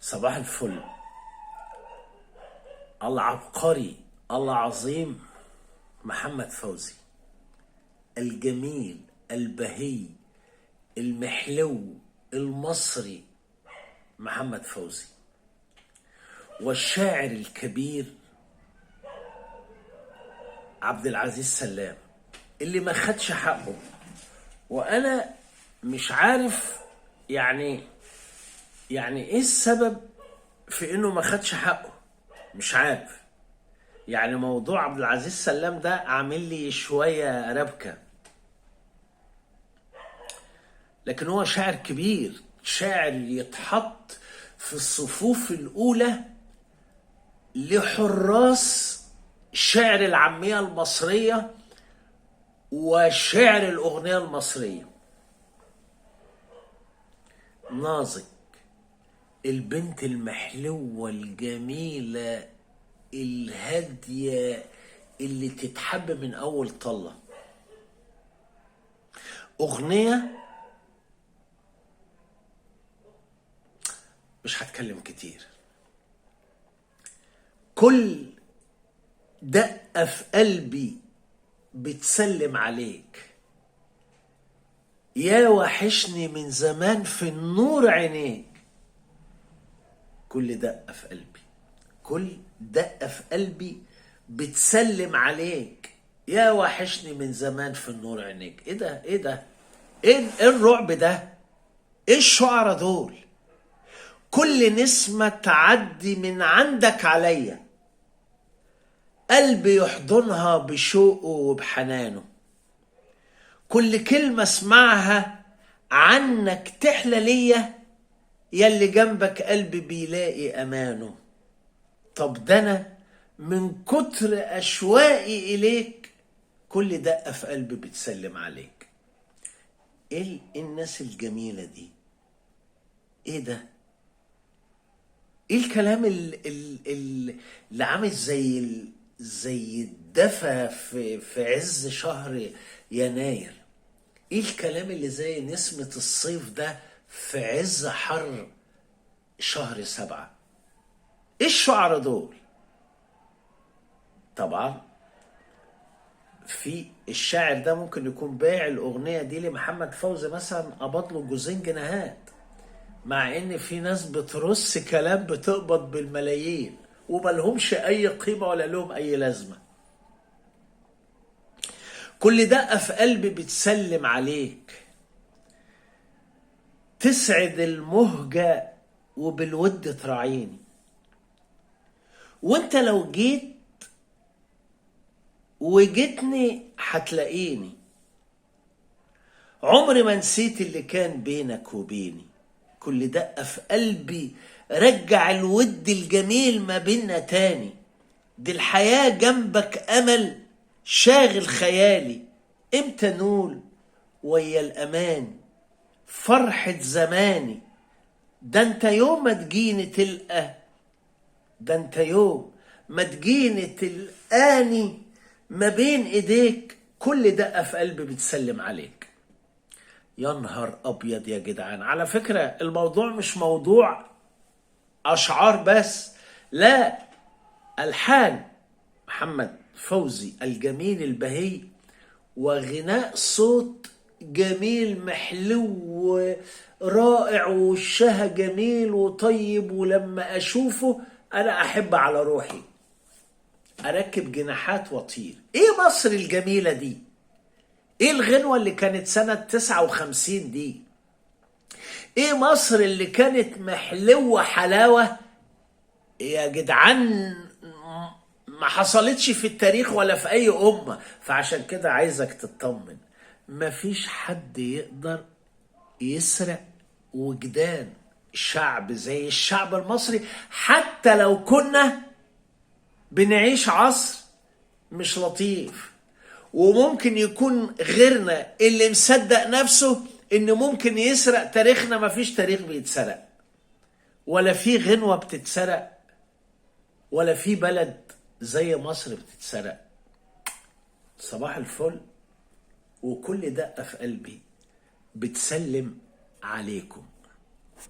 صباح الفل. العبقري العظيم محمد فوزي، الجميل البهي المحلو المصري محمد فوزي، والشاعر الكبير عبد العزيز سلام اللي ما خدش حقه. وانا مش عارف يعني ايه السبب في انه ما خدش حقه. مش عارف، يعني موضوع عبد العزيز سلام ده عامل لي شوية ربكة، لكن هو شاعر كبير، شاعر يتحط في الصفوف الأولى لحراس شعر العامية المصرية وشعر الأغنية المصرية. نازك، البنت المحلوة الجميلة الهادية اللي تتحب من أول طلة. أغنية مش هتكلم كتير. كل دقة في قلبي بتسلم عليك، يا وحشني من زمان في النور عينيك. كل دقة في قلبي، كل دقة في قلبي بتسلم عليك، يا وحشني من زمان في النور عينيك. ايه ده؟ ايه ده؟ ايه الرعب ده؟ ايه الشعراء دول؟ كل نسمة تعدي من عندك عليا قلبي يحضنها بشوقه وبحنانه. كل كلمة اسمعها عنك تحلى ليا، ياللي جنبك قلبي بيلاقي أمانه. طب ده أنا من كتر أشواقي إليك كل دقة في قلبي بتسلم عليك. إيه الناس الجميلة دي؟ إيه ده؟ إيه الكلام اللي عامل زي الدفا في عز شهر يناير؟ ايه الكلام اللي زي نسمة الصيف ده في عز حر شهر 7؟ ايه الشعراء دول؟ طبعا في الشاعر ده ممكن يكون بايع الاغنية دي لمحمد فوزي مثلا، قبض له جوزين جنيهات، مع ان في ناس بترص كلام بتقبض بالملايين وملهمش اي قيمة ولا لهم اي لازمة. كل دقة في قلبي بتسلم عليك، تسعد المهجة وبالود تراعيني. وانت لو جيت وجيتني هتلاقيني، عمري ما نسيت اللي كان بينك وبيني. كل دقة في قلبي رجع الود الجميل ما بينا تاني. دي الحياة جنبك أمل شاغل خيالي، امتى نول ويا الأمان فرحة زماني. ده انت يوم ما تجيني تلقى، ده انت يوم ما تجيني تلقاني ما بين ايديك. كل دقة في قلبي بتسلم عليك. يا نهار ابيض يا جدعان. على فكرة الموضوع مش موضوع اشعار بس، لا، الحان محمد فوزي الجميل البهي، وغناء صوت جميل محلو ورائع، ووشها جميل وطيب، ولما اشوفه انا احب على روحي اركب جناحات واطير. ايه مصر الجميلة دي؟ ايه الغنوة اللي كانت سنة 59 دي؟ ايه مصر اللي كانت محلوة حلاوة يا جدعان؟ ما حصلتش في التاريخ ولا في اي امة. فعشان كده عايزك تطمن، مفيش حد يقدر يسرق وجدان شعب زي الشعب المصري، حتى لو كنا بنعيش عصر مش لطيف. وممكن يكون غيرنا اللي مصدق نفسه ان ممكن يسرق تاريخنا. مفيش تاريخ بيتسرق، ولا في غنوة بتتسرق، ولا في بلد زي مصر بتتسرق. صباح الفل. وكل دقة في قلبي بتسلم عليكم.